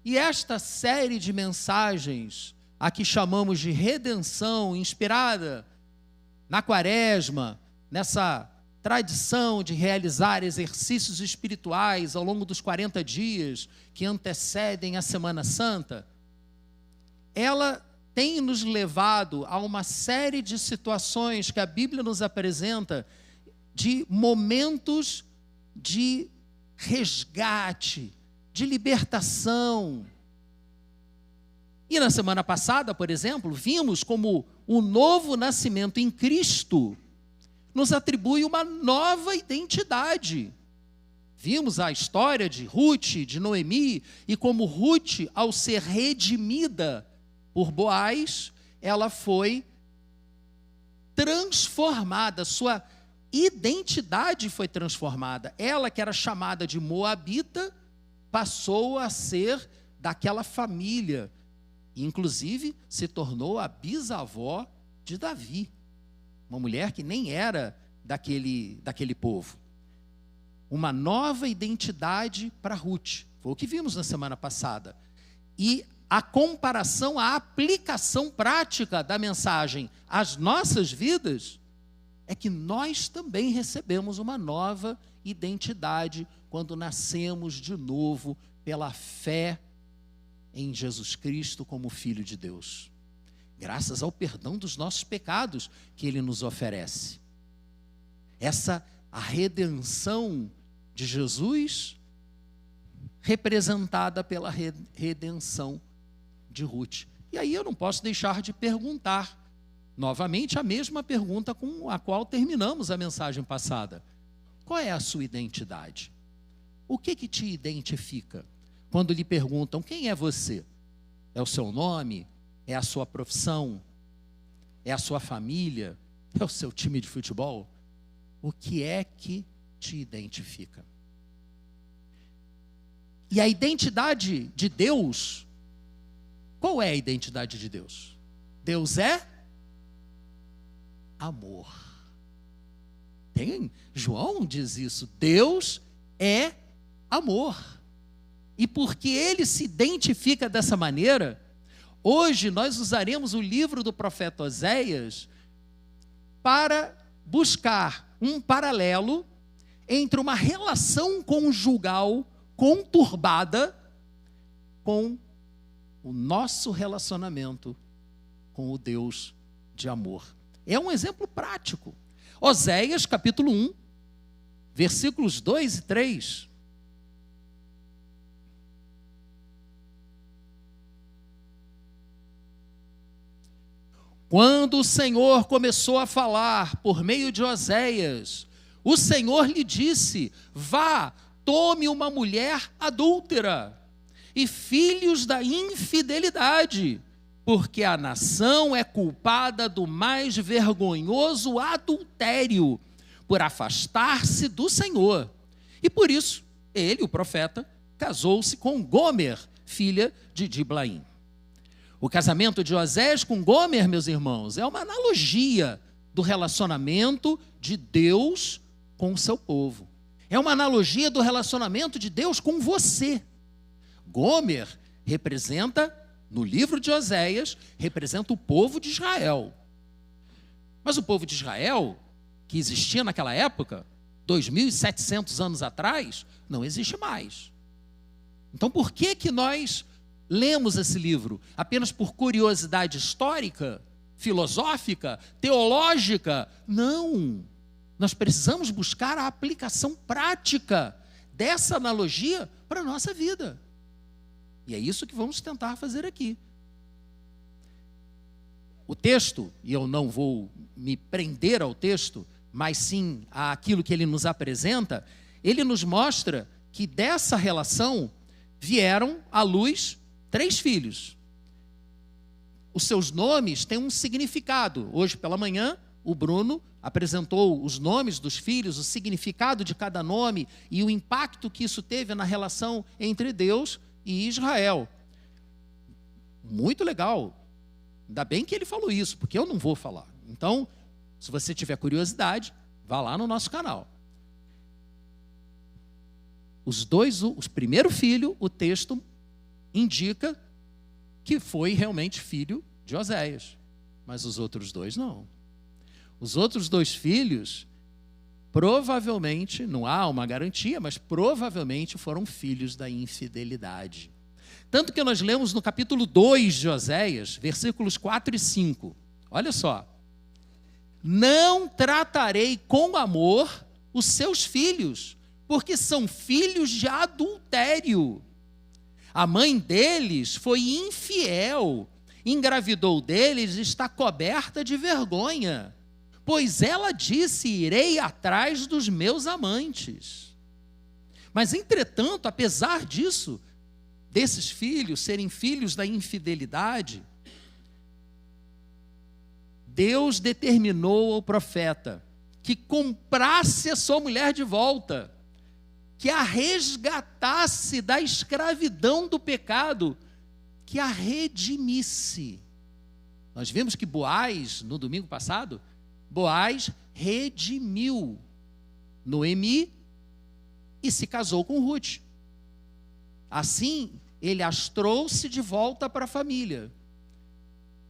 E esta série de mensagens, a que chamamos de redenção, inspirada na Quaresma, nessa tradição de realizar exercícios espirituais ao longo dos 40 dias que antecedem a Semana Santa, ela tem nos levado a uma série de situações que a Bíblia nos apresenta, de momentos de resgate, de libertação. E na semana passada, por exemplo, vimos como o novo nascimento em Cristo nos atribui uma nova identidade. Vimos a história de Ruth, de Noemi, e como Ruth, ao ser redimida por Boaz, ela foi transformada, sua identidade foi transformada. Ela, que era chamada de Moabita, passou a ser daquela família, inclusive se tornou a bisavó de Davi, uma mulher que nem era daquele povo. Uma nova identidade para Ruth, foi o que vimos na semana passada. E a comparação, a aplicação prática da mensagem às nossas vidas é que nós também recebemos uma nova identidade quando nascemos de novo pela fé em Jesus Cristo como Filho de Deus, graças ao perdão dos nossos pecados que Ele nos oferece. A redenção de Jesus, representada pela redenção de Ruth. E aí eu não posso deixar de perguntar, novamente, a mesma pergunta com a qual terminamos a mensagem passada. Qual é a sua identidade? O que te identifica? Quando lhe perguntam, quem é você? É o seu nome? É a sua profissão? É a sua família? É o seu time de futebol? O que é que te identifica? E a identidade de Deus, qual é a identidade de Deus? Deus é amor. João diz isso, Deus é amor. E porque Ele se identifica dessa maneira, hoje nós usaremos o livro do profeta Oséias para buscar um paralelo entre uma relação conjugal conturbada com o nosso relacionamento com o Deus de amor. É um exemplo prático. Oséias, capítulo 1, versículos 2 e 3. Quando o Senhor começou a falar por meio de Oséias, o Senhor lhe disse: vá, tome uma mulher adúltera e filhos da infidelidade, porque a nação é culpada do mais vergonhoso adultério, por afastar-se do Senhor. E por isso, ele, o profeta, casou-se com Gomer, filha de Diblaim. O casamento de Oséias com Gomer, meus irmãos, é uma analogia do relacionamento de Deus com o seu povo. É uma analogia do relacionamento de Deus com você. Gomer representa, no livro de Oséias, representa o povo de Israel. Mas o povo de Israel, que existia naquela época, 2.700 anos atrás, não existe mais. Então por que nós lemos esse livro? Apenas por curiosidade histórica, filosófica, teológica? Não. Nós precisamos buscar a aplicação prática dessa analogia para a nossa vida. E é isso que vamos tentar fazer aqui. O texto, e eu não vou me prender ao texto, mas sim àquilo que ele nos apresenta, ele nos mostra que dessa relação vieram à luz 3 filhos. Os seus nomes têm um significado. Hoje pela manhã, o Bruno apresentou os nomes dos filhos, o significado de cada nome e o impacto que isso teve na relação entre Deus e Israel. Muito legal. Ainda bem que ele falou isso, porque eu não vou falar. Então, se você tiver curiosidade, vá lá no nosso canal. O primeiro filho, o texto indica que foi realmente filho de Oséias. Mas os outros dois não. Os outros dois filhos, provavelmente, não há uma garantia, mas provavelmente foram filhos da infidelidade. Tanto que nós lemos no capítulo 2 de Oséias, versículos 4 e 5. Olha só. Não tratarei com amor os seus filhos, porque são filhos de adultério. A mãe deles foi infiel, engravidou deles e está coberta de vergonha, pois ela disse: irei atrás dos meus amantes. Mas, entretanto, apesar disso, desses filhos serem filhos da infidelidade, Deus determinou ao profeta que comprasse a sua mulher de volta, que a resgatasse da escravidão do pecado, que a redimisse. Nós vimos que Boaz, no domingo passado, Boaz redimiu Noemi e se casou com Ruth. Assim, ele as trouxe de volta para a família.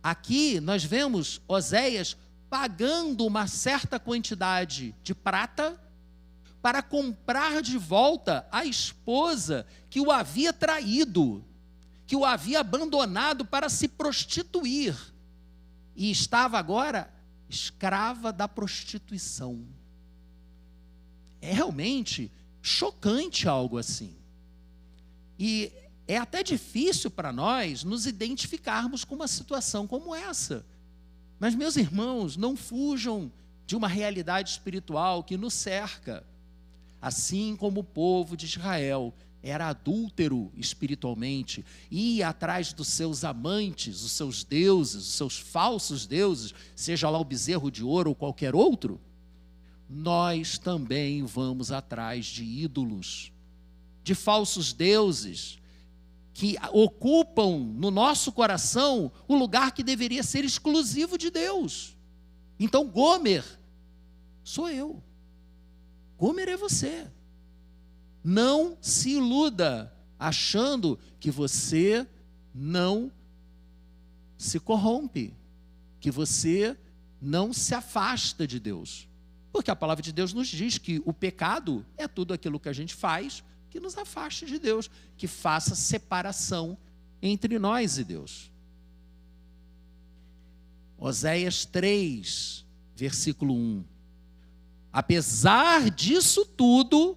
Aqui nós vemos Oséias pagando uma certa quantidade de prata para comprar de volta a esposa que o havia traído, que o havia abandonado para se prostituir, e estava agora escrava da prostituição. É realmente chocante algo assim. E é até difícil para nós nos identificarmos com uma situação como essa. Mas, meus irmãos, não fujam de uma realidade espiritual que nos cerca. Assim como o povo de Israel era adúltero espiritualmente, ia atrás dos seus amantes, os seus deuses, os seus falsos deuses, seja lá o bezerro de ouro ou qualquer outro, nós também vamos atrás de ídolos, de falsos deuses, que ocupam no nosso coração o lugar que deveria ser exclusivo de Deus. Então, Gomer sou eu. Gomer é você. Não se iluda achando que você não se corrompe, que você não se afasta de Deus. Porque a palavra de Deus nos diz que o pecado é tudo aquilo que a gente faz que nos afaste de Deus, que faça separação entre nós e Deus. Oséias 3, versículo 1. Apesar disso tudo,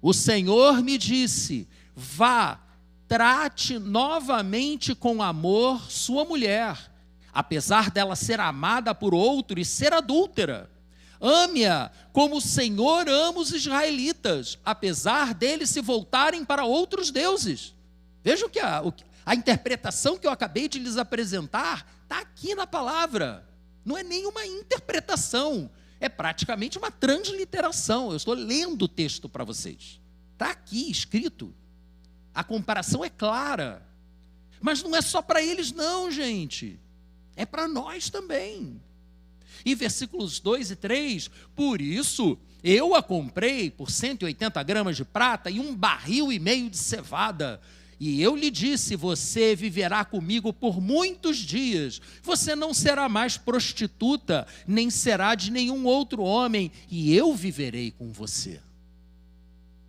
o Senhor me disse: vá, trate novamente com amor sua mulher, apesar dela ser amada por outro e ser adúltera. Ame-a como o Senhor ama os israelitas, apesar deles se voltarem para outros deuses. Vejam que a interpretação que eu acabei de lhes apresentar está aqui na palavra. Não é nenhuma interpretação, é praticamente uma transliteração. Eu estou lendo o texto para vocês. Está aqui escrito. A comparação é clara. Mas não é só para eles não, gente. É para nós também. E versículos 2 e 3, por isso eu a comprei por 180 gramas de prata e 1,5 barril de cevada. E eu lhe disse: você viverá comigo por muitos dias. Você não será mais prostituta, nem será de nenhum outro homem, e eu viverei com você.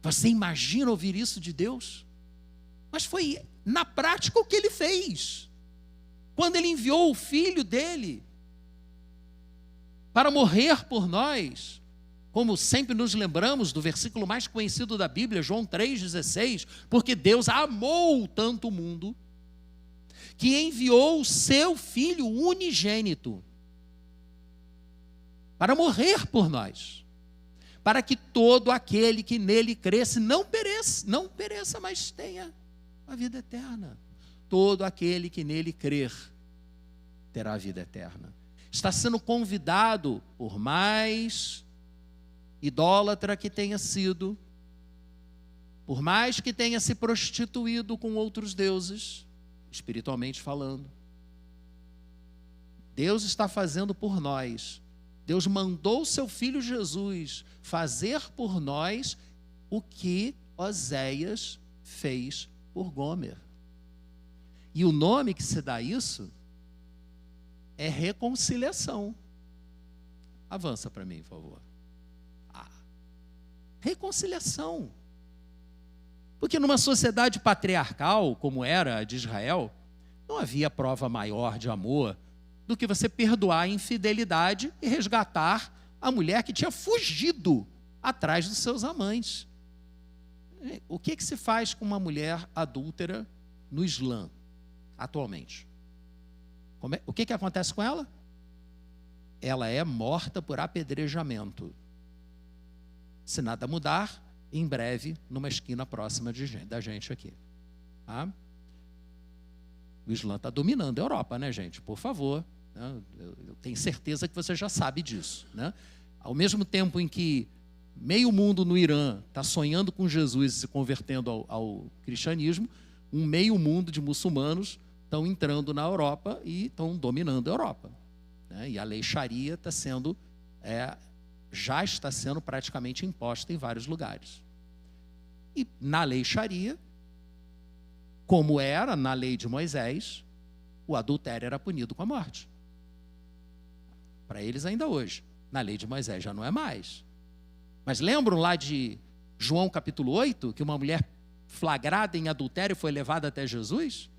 Você imagina ouvir isso de Deus? Mas foi na prática o que ele fez. Quando ele enviou o filho dele para morrer por nós, como sempre nos lembramos do versículo mais conhecido da Bíblia, João 3,16, porque Deus amou tanto o mundo, que enviou o seu Filho unigênito para morrer por nós, para que todo aquele que nele cresce não pereça, mas tenha a vida eterna. Todo aquele que nele crer terá a vida eterna. Está sendo convidado, por mais idólatra que tenha sido, por mais que tenha se prostituído com outros deuses, espiritualmente falando, Deus está fazendo por nós. Deus mandou o seu Filho Jesus fazer por nós o que Oséias fez por Gomer. E o nome que se dá a isso é reconciliação. Avança para mim, por favor. Reconciliação. Porque numa sociedade patriarcal, como era a de Israel, não havia prova maior de amor do que você perdoar a infidelidade e resgatar a mulher que tinha fugido atrás dos seus amantes. O que se faz com uma mulher adúltera no Islã, atualmente? O que acontece com ela? Ela é morta por apedrejamento. Se nada mudar, em breve, numa esquina próxima da gente aqui. Tá? O Islã está dominando a Europa, né, gente? Por favor. Né? Eu tenho certeza que você já sabe disso. Né? Ao mesmo tempo em que meio mundo no Irã está sonhando com Jesus e se convertendo ao cristianismo, um meio mundo de muçulmanos estão entrando na Europa e estão dominando a Europa. Né? E a lei Sharia já está sendo praticamente imposta em vários lugares. E na lei Sharia, como era na lei de Moisés, o adultério era punido com a morte. Para eles ainda hoje. Na lei de Moisés já não é mais. Mas lembram lá de João capítulo 8, que uma mulher flagrada em adultério foi levada até Jesus?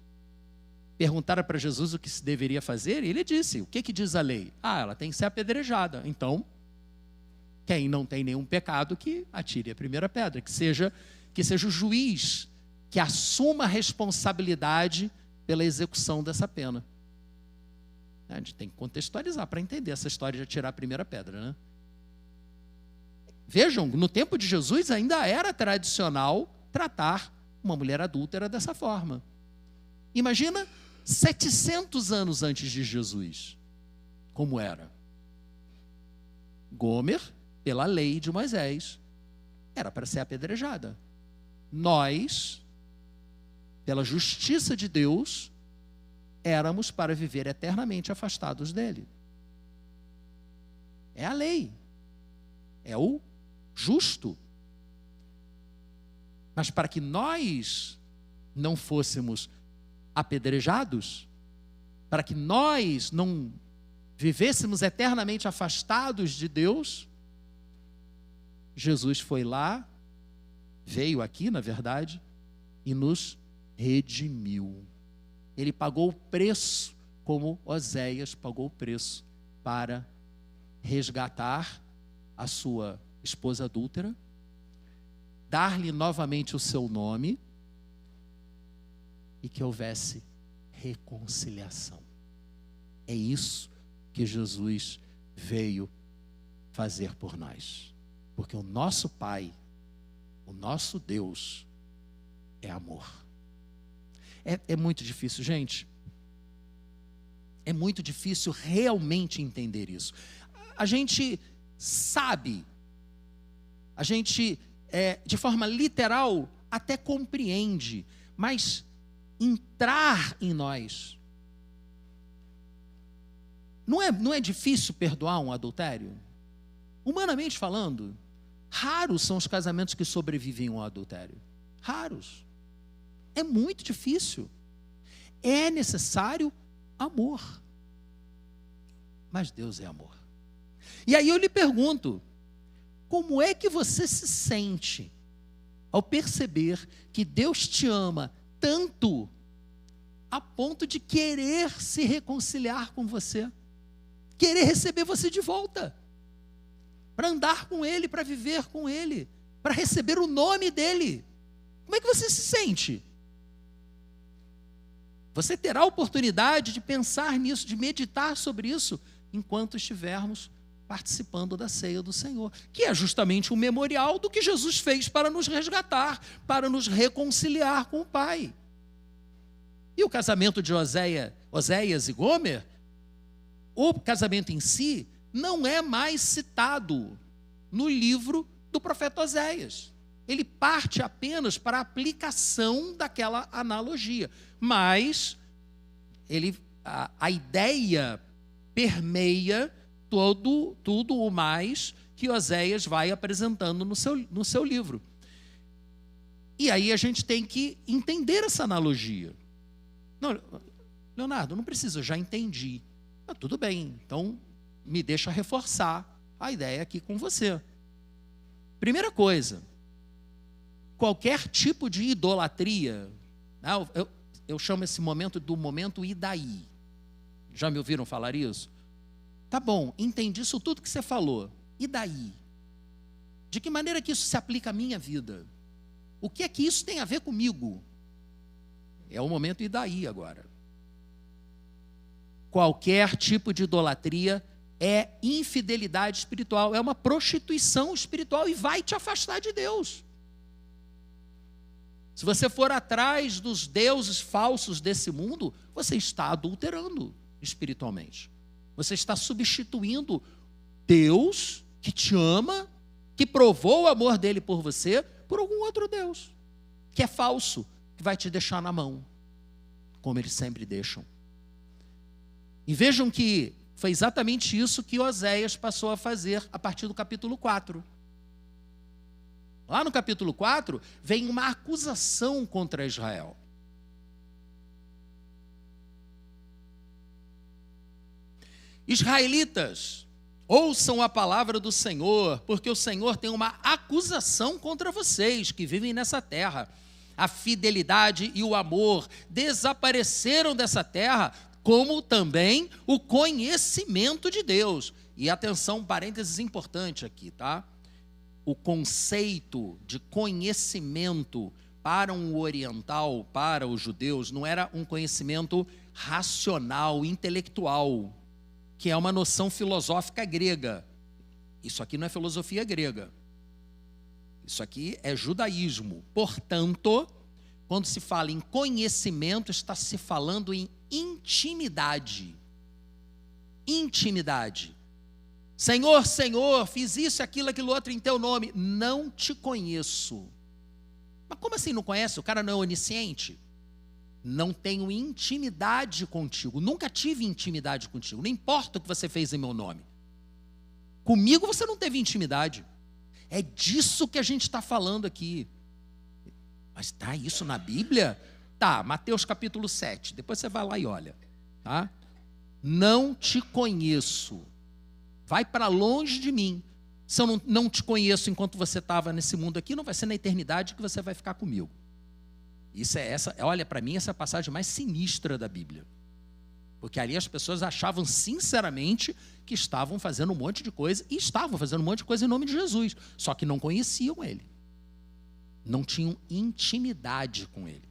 Perguntaram para Jesus o que se deveria fazer, e ele disse, o que diz a lei? Ela tem que ser apedrejada. Então, quem não tem nenhum pecado, que atire a primeira pedra, que seja o juiz que assuma a responsabilidade pela execução dessa pena. A gente tem que contextualizar para entender essa história de atirar a primeira pedra, né? Vejam, no tempo de Jesus ainda era tradicional tratar uma mulher adúltera dessa forma. Imagina 700 anos antes de Jesus, como era. Gomer, pela lei de Moisés, era para ser apedrejada. Nós, pela justiça de Deus, éramos para viver eternamente afastados dele. É a lei. É o justo. Mas para que nós não fôssemos apedrejados, para que nós não vivêssemos eternamente afastados de Deus, Jesus foi lá, veio aqui, na verdade, e nos redimiu. Ele pagou o preço, como Oséias pagou o preço, para resgatar a sua esposa adúltera, dar-lhe novamente o seu nome e que houvesse reconciliação. É isso que Jesus veio fazer por nós. Porque o nosso Pai, o nosso Deus, é amor. É muito difícil, gente. É muito difícil realmente entender isso. A gente sabe, a gente, de forma literal, até compreende, mas entrar em nós. Não é difícil perdoar um adultério? Humanamente falando, raros são os casamentos que sobrevivem ao adultério. Raros. É muito difícil. É necessário amor. Mas Deus é amor. E aí eu lhe pergunto, como é que você se sente ao perceber que Deus te ama tanto a ponto de querer se reconciliar com você, querer receber você de volta, para andar com Ele, para viver com Ele, para receber o nome dEle? Como é que você se sente? Você terá a oportunidade de pensar nisso, de meditar sobre isso, enquanto estivermos participando da ceia do Senhor, que é justamente um memorial do que Jesus fez para nos resgatar, para nos reconciliar com o Pai. E o casamento de Oséias e Gomer, o casamento em si, não é mais citado no livro do profeta Oséias. Ele parte apenas para a aplicação daquela analogia, mas a ideia permeia tudo o mais que Oséias vai apresentando no seu livro. E aí a gente tem que entender essa analogia. Não, Leonardo, não precisa, eu já entendi. Tudo bem, então me deixa reforçar a ideia aqui com você. Primeira coisa, qualquer tipo de idolatria, eu chamo esse momento do momento e daí. Já me ouviram falar isso? Tá bom, entendi isso tudo que você falou. E daí? De que maneira que isso se aplica à minha vida? O que é que isso tem a ver comigo? É o momento e daí agora. Qualquer tipo de idolatria é infidelidade espiritual, é uma prostituição espiritual e vai te afastar de Deus. Se você for atrás dos deuses falsos desse mundo, você está adulterando espiritualmente. Você está substituindo Deus que te ama, que provou o amor dele por você, por algum outro Deus, que é falso, que vai te deixar na mão, como eles sempre deixam. E vejam que foi exatamente isso que Oséias passou a fazer a partir do capítulo 4. Lá no capítulo 4, vem uma acusação contra Israel. Israelitas, ouçam a palavra do Senhor, porque o Senhor tem uma acusação contra vocês que vivem nessa terra. A fidelidade e o amor desapareceram dessa terra, como também o conhecimento de Deus. E atenção, parênteses importante aqui, tá? O conceito de conhecimento para um oriental, para os judeus, não era um conhecimento racional, intelectual, que é uma noção filosófica grega. Isso aqui não é filosofia grega. Isso aqui é judaísmo. Portanto, quando se fala em conhecimento, está se falando em intimidade. Intimidade. Senhor, Senhor, fiz isso, aquilo, aquilo outro em teu nome. Não te conheço. Mas como assim não conhece? O cara não é onisciente? Não tenho intimidade contigo. Nunca tive intimidade contigo. Não importa o que você fez em meu nome. Comigo você não teve intimidade. É disso que a gente está falando aqui. Mas está isso na Bíblia? Tá, Mateus capítulo 7. Depois você vai lá e olha. Tá? Não te conheço. Vai para longe de mim. Se eu não te conheço enquanto você estava nesse mundo aqui, não vai ser na eternidade que você vai ficar comigo. Isso é olha, para mim, essa é a passagem mais sinistra da Bíblia. Porque ali as pessoas achavam sinceramente que estavam fazendo um monte de coisa, e estavam fazendo um monte de coisa em nome de Jesus, só que não conheciam ele. Não tinham intimidade com ele.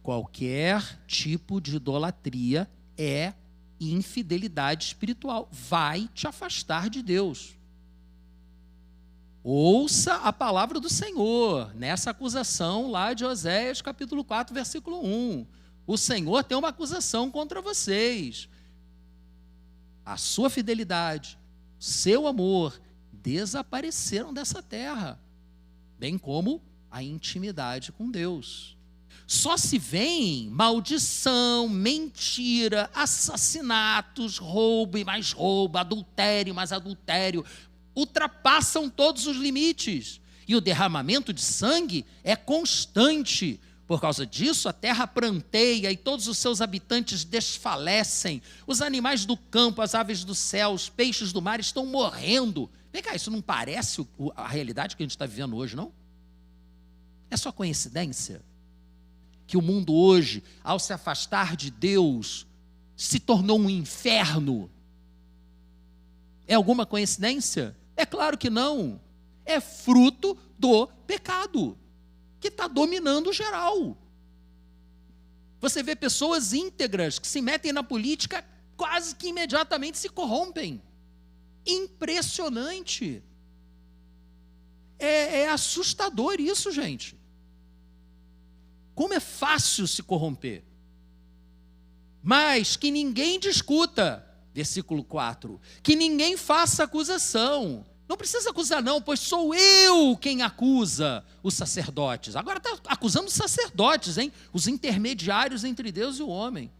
Qualquer tipo de idolatria é infidelidade espiritual, vai te afastar de Deus. Ouça a palavra do Senhor, nessa acusação lá de Oséias, capítulo 4, versículo 1. O Senhor tem uma acusação contra vocês. A sua fidelidade, seu amor, desapareceram dessa terra, bem como a intimidade com Deus. Só se vêem maldição, mentira, assassinatos, roubo e mais roubo, adultério, mais adultério, ultrapassam todos os limites. E o derramamento de sangue é constante. Por causa disso, a terra pranteia e todos os seus habitantes desfalecem. Os animais do campo, as aves do céu, os peixes do mar estão morrendo. Vem cá, isso não parece a realidade que a gente está vivendo hoje, não? É só coincidência que o mundo hoje, ao se afastar de Deus, se tornou um inferno? É alguma coincidência? É claro que não. É fruto do pecado, que está dominando geral. Você vê pessoas íntegras que se metem na política, quase que imediatamente se corrompem. Impressionante. É assustador isso, gente. Como é fácil se corromper. Mas que ninguém discuta, versículo 4, que ninguém faça acusação. Não precisa acusar não, pois sou eu quem acusa os sacerdotes. Agora está acusando os sacerdotes, hein? Os intermediários entre Deus e o homem.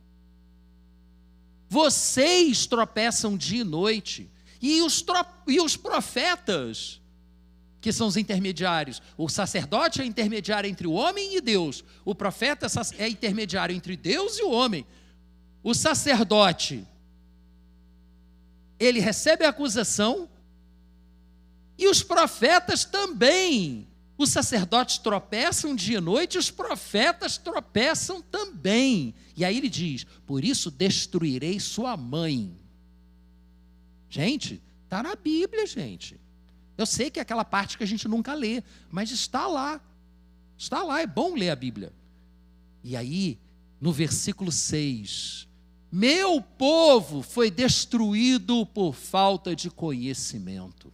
Vocês tropeçam dia e noite, e os profetas que são os intermediários. O sacerdote é intermediário entre o homem e Deus. O profeta é intermediário entre Deus e o homem. O sacerdote, ele recebe a acusação, e os profetas também. Os sacerdotes tropeçam dia e noite, os profetas tropeçam também. E aí ele diz: por isso destruirei sua mãe. Gente, está na Bíblia, gente. Eu sei que é aquela parte que a gente nunca lê, mas está lá. Está lá, é bom ler a Bíblia. E aí, no versículo 6, meu povo foi destruído por falta de conhecimento,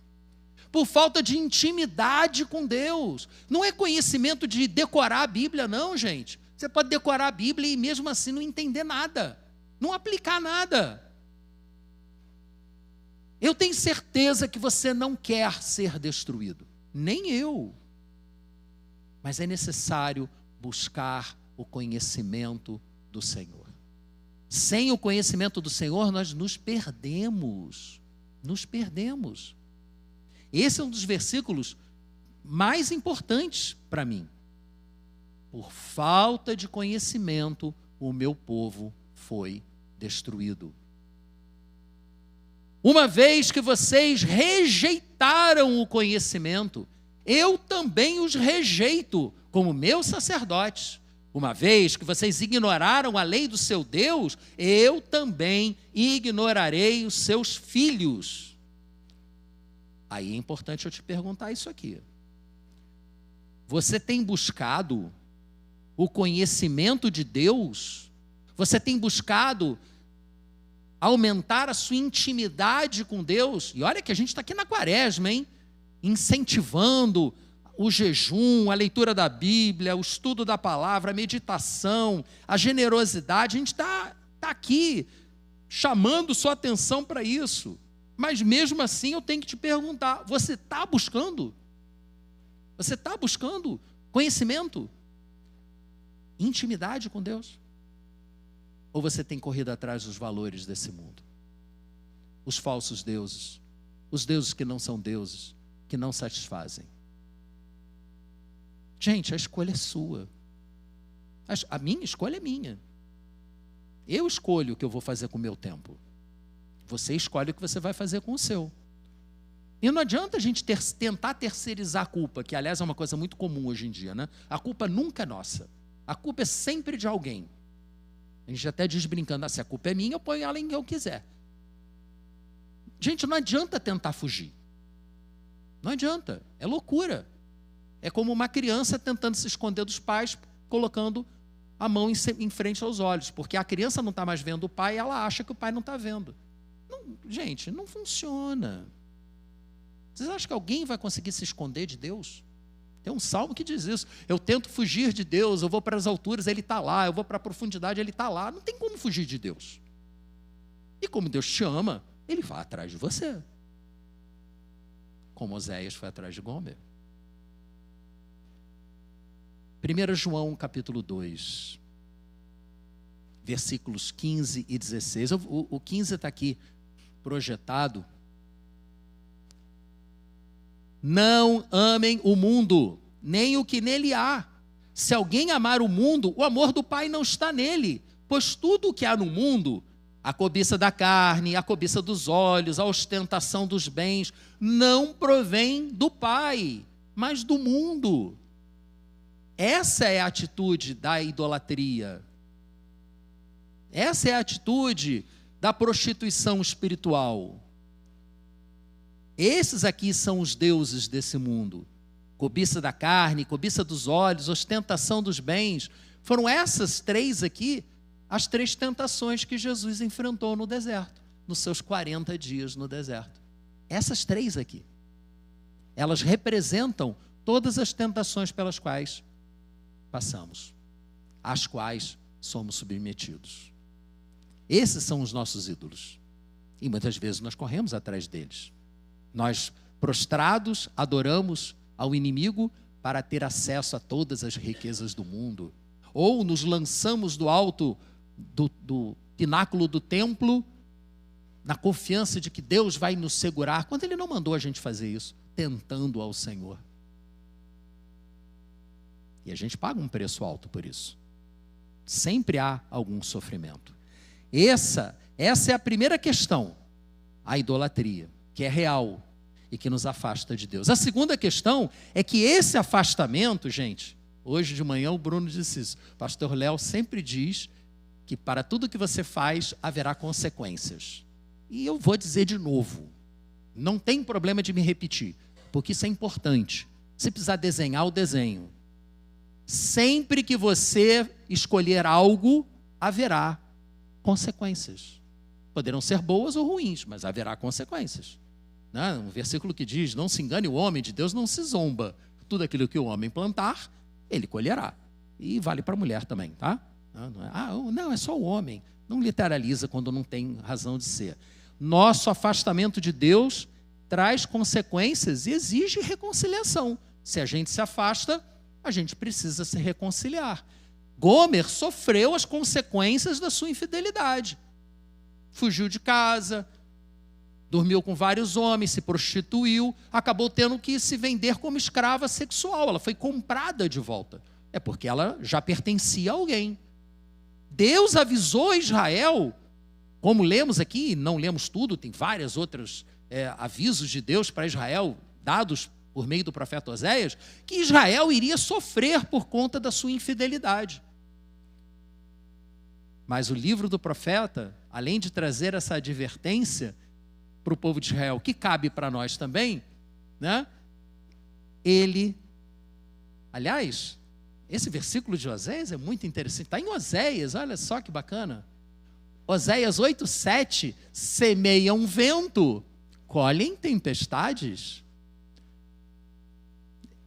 por falta de intimidade com Deus. Não é conhecimento de decorar a Bíblia, não, gente. Você pode decorar a Bíblia e mesmo assim não entender nada, não aplicar nada. Eu tenho certeza que você não quer ser destruído, nem eu. Mas é necessário buscar o conhecimento do Senhor. Sem o conhecimento do Senhor, nós nos perdemos. Nos perdemos. Esse é um dos versículos mais importantes para mim. Por falta de conhecimento, o meu povo foi destruído. Uma vez que vocês rejeitaram o conhecimento, eu também os rejeito como meus sacerdotes. Uma vez que vocês ignoraram a lei do seu Deus, eu também ignorarei os seus filhos. Aí é importante eu te perguntar isso aqui. Você tem buscado o conhecimento de Deus? Você tem buscado aumentar a sua intimidade com Deus? E olha que a gente está aqui na quaresma, hein? Incentivando o jejum, a leitura da Bíblia, o estudo da palavra, a meditação, a generosidade. A gente está aqui chamando sua atenção para isso. Mas mesmo assim eu tenho que te perguntar, você está buscando? Você está buscando conhecimento? Intimidade com Deus? Ou você tem corrido atrás dos valores desse mundo? Os falsos deuses, os deuses que não são deuses, que não satisfazem. Gente, a escolha é sua. A minha escolha é minha. Eu escolho o que eu vou fazer com o meu tempo. Você escolhe o que você vai fazer com o seu. E não adianta a gente tentar terceirizar a culpa, que aliás é uma coisa muito comum hoje em dia, né? A culpa nunca é nossa. A culpa é sempre de alguém. A gente até diz brincando, se a culpa é minha, eu ponho ela em quem eu quiser. Gente, não adianta tentar fugir. Não adianta, é loucura. É como uma criança tentando se esconder dos pais, colocando a mão em frente aos olhos, porque a criança não está mais vendo o pai e ela acha que o pai não está vendo. Não, gente, não funciona. Vocês acham que alguém vai conseguir se esconder de Deus? Tem um salmo que diz isso. Eu tento fugir de Deus, eu vou para as alturas, Ele está lá. Eu vou para a profundidade, Ele está lá. Não tem como fugir de Deus. E como Deus te ama, Ele vai atrás de você. Como Oséias foi atrás de Gomer. 1 João capítulo 2, versículos 15 e 16. O 15 está aqui projetado. Não amem o mundo, nem o que nele há. Se alguém amar o mundo, o amor do Pai não está nele. Pois tudo o que há no mundo, a cobiça da carne, a cobiça dos olhos, a ostentação dos bens, não provém do Pai, mas do mundo. Essa é a atitude da idolatria. Essa é a atitude da prostituição espiritual. Esses aqui são os deuses desse mundo. Cobiça da carne, cobiça dos olhos, ostentação dos bens. Foram essas três aqui, as três tentações que Jesus enfrentou no deserto, nos seus 40 dias no deserto. Essas três aqui. Elas representam todas as tentações pelas quais passamos, às quais somos submetidos. Esses são os nossos ídolos. E muitas vezes nós corremos atrás deles. Nós, prostrados, adoramos ao inimigo para ter acesso a todas as riquezas do mundo. Ou nos lançamos do alto do pináculo do templo, na confiança de que Deus vai nos segurar, quando Ele não mandou a gente fazer isso. tentando ao Senhor. E a gente paga um preço alto por isso. Sempre há algum sofrimento. Essa é a primeira questão, a idolatria, que é real e que nos afasta de Deus. A segunda questão é que esse afastamento, gente, hoje de manhã o Bruno disse isso, o pastor Léo sempre diz que para tudo que você faz haverá consequências. E eu vou dizer de novo, não tem problema de me repetir, porque isso é importante. Se precisar desenhar o desenho. Sempre que você escolher algo, haverá consequências. Poderão ser boas ou ruins, mas haverá consequências. Um versículo que diz, não se engane o homem, de Deus não se zomba. Tudo aquilo que o homem plantar, ele colherá. E vale para a mulher também, tá? Não, é só o homem. Não literaliza quando não tem razão de ser. Nosso afastamento de Deus traz consequências e exige reconciliação. Se a gente se afasta, a gente precisa se reconciliar. Gomer sofreu as consequências da sua infidelidade. Fugiu de casa, dormiu com vários homens, se prostituiu, acabou tendo que se vender como escrava sexual. Ela foi comprada de volta. É porque ela já pertencia a alguém. Deus avisou Israel, como lemos aqui, não lemos tudo, tem vários outros avisos de Deus para Israel, dados por meio do profeta Oséias, que Israel iria sofrer por conta da sua infidelidade. Mas o livro do profeta, além de trazer essa advertência para o povo de Israel, que cabe para nós também, né? Aliás, esse versículo de Oséias é muito interessante, está em Oséias, olha só que bacana. Oséias 8:7, semeiam vento, colhem tempestades.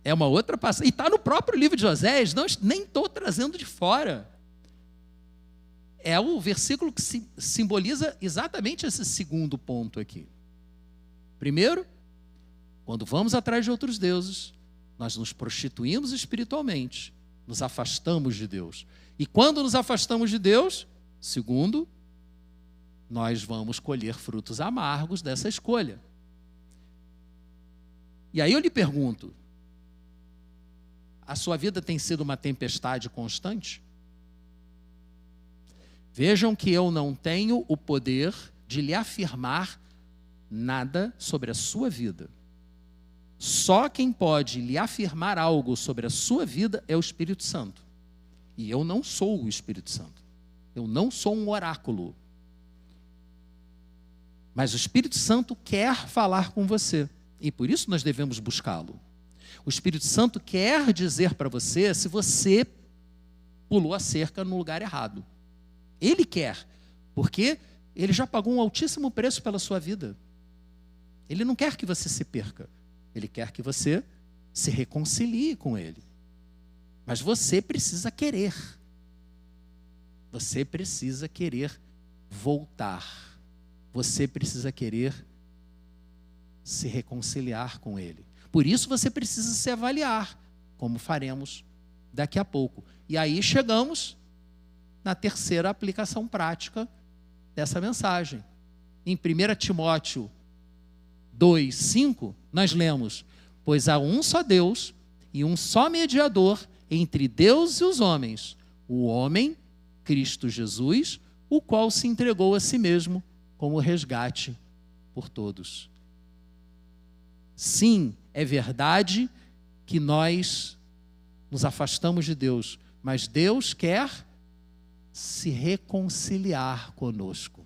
É uma outra passagem, e está no próprio livro de Oséias, nem estou trazendo de fora. É o versículo que simboliza exatamente esse segundo ponto aqui. Primeiro, quando vamos atrás de outros deuses, nós nos prostituímos espiritualmente, nos afastamos de Deus. E quando nos afastamos de Deus, segundo, nós vamos colher frutos amargos dessa escolha. E aí eu lhe pergunto, a sua vida tem sido uma tempestade constante? Vejam que eu não tenho o poder de lhe afirmar nada sobre a sua vida. Só quem pode lhe afirmar algo sobre a sua vida é o Espírito Santo. E eu não sou o Espírito Santo. Eu não sou um oráculo. Mas o Espírito Santo quer falar com você. E por isso nós devemos buscá-lo. O Espírito Santo quer dizer para você se você pulou a cerca no lugar errado. Ele quer, porque ele já pagou um altíssimo preço pela sua vida. Ele não quer que você se perca. Ele quer que você se reconcilie com ele. Mas você precisa querer. Você precisa querer voltar. Você precisa querer se reconciliar com ele. Por isso você precisa se avaliar, como faremos daqui a pouco. E aí chegamos na terceira aplicação prática dessa mensagem. Em 1 Timóteo 2:5, nós lemos: pois há um só Deus e um só mediador entre Deus e os homens, o homem, Cristo Jesus, o qual se entregou a si mesmo como resgate por todos. Sim, é verdade que nós nos afastamos de Deus, mas Deus quer se reconciliar conosco.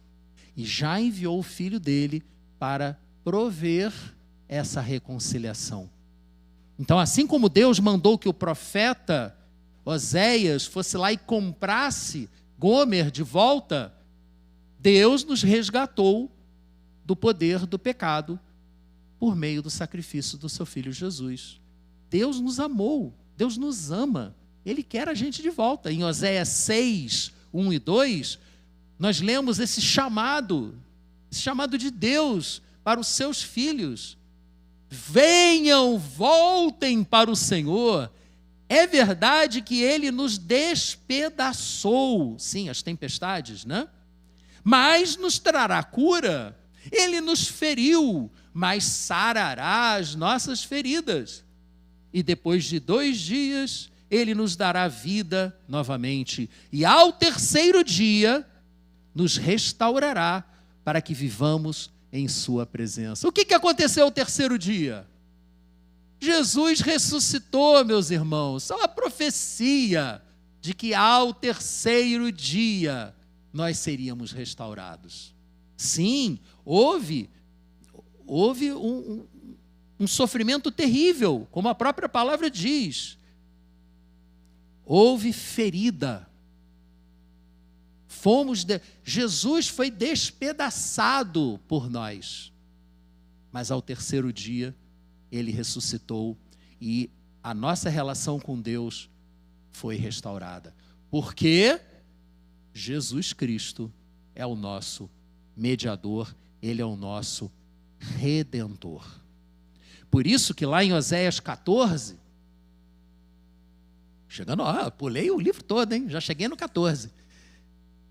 E já enviou o Filho dele para prover essa reconciliação. Então, assim como Deus mandou que o profeta Oséias fosse lá e comprasse Gomer de volta, Deus nos resgatou do poder do pecado por meio do sacrifício do seu Filho Jesus. Deus nos amou, Deus nos ama, Ele quer a gente de volta. Em Oséias 6, 1 e 2, nós lemos esse chamado de Deus para os seus filhos. Venham, voltem para o Senhor. É verdade que Ele nos despedaçou, sim, as tempestades, né? Mas nos trará cura. Ele nos feriu, mas sarará as nossas feridas. E depois de 2 dias, ele nos dará vida novamente. E ao 3º dia, nos restaurará para que vivamos em sua presença. O que aconteceu ao 3º dia? Jesus ressuscitou, meus irmãos. É uma profecia de que ao 3º dia nós seríamos restaurados. Sim, houve um sofrimento terrível, como a própria palavra diz. Houve ferida. Jesus foi despedaçado por nós. Mas ao 3º dia, ele ressuscitou e a nossa relação com Deus foi restaurada. Porque Jesus Cristo é o nosso mediador, ele é o nosso redentor. Por isso que lá em Oséias 14, pulei o livro todo, hein? Já cheguei no 14.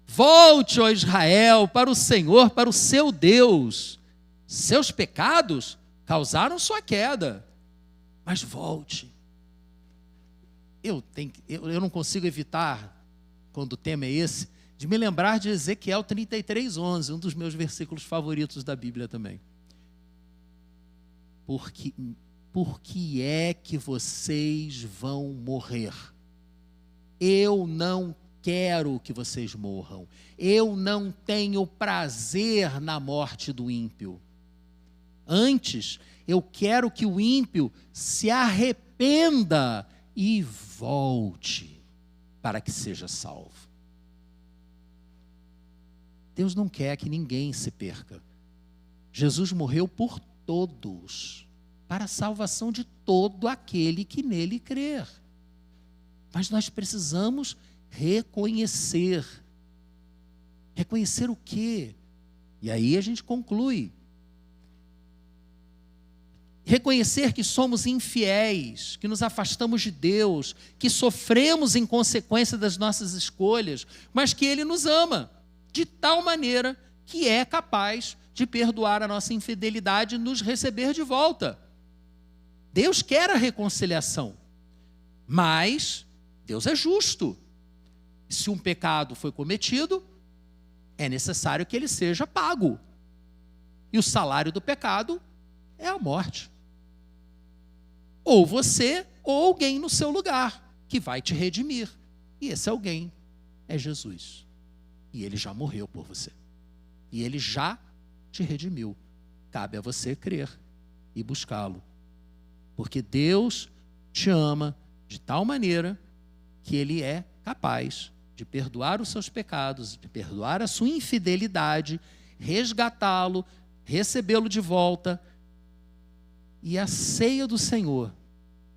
Volte, ó Israel, para o Senhor, para o seu Deus. Seus pecados causaram sua queda, mas volte. Eu não consigo evitar, quando o tema é esse, de me lembrar de Ezequiel 33:11, um dos meus versículos favoritos da Bíblia também. Por que é que vocês vão morrer? Eu não quero que vocês morram. Eu não tenho prazer na morte do ímpio. Antes, eu quero que o ímpio se arrependa e volte para que seja salvo. Deus não quer que ninguém se perca. Jesus morreu por todos, para a salvação de todo aquele que nele crer. Mas nós precisamos reconhecer. Reconhecer o quê? E aí a gente conclui. Reconhecer que somos infiéis, que nos afastamos de Deus, que sofremos em consequência das nossas escolhas, mas que Ele nos ama, de tal maneira que é capaz de perdoar a nossa infidelidade e nos receber de volta. Deus quer a reconciliação, mas Deus é justo. Se um pecado foi cometido, é necessário que ele seja pago. E o salário do pecado é a morte. Ou você, ou alguém no seu lugar, que vai te redimir. E esse alguém é Jesus. E ele já morreu por você. E ele já te redimiu. Cabe a você crer e buscá-lo. Porque Deus te ama de tal maneira que ele é capaz de perdoar os seus pecados, de perdoar a sua infidelidade, resgatá-lo, recebê-lo de volta. E a ceia do Senhor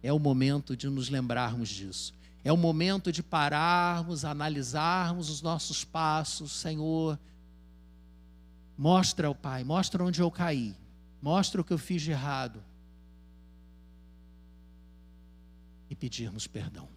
é o momento de nos lembrarmos disso. É o momento de pararmos, analisarmos os nossos passos. Senhor, mostra, ó Pai, mostra onde eu caí. Mostra o que eu fiz de errado. E pedirmos perdão.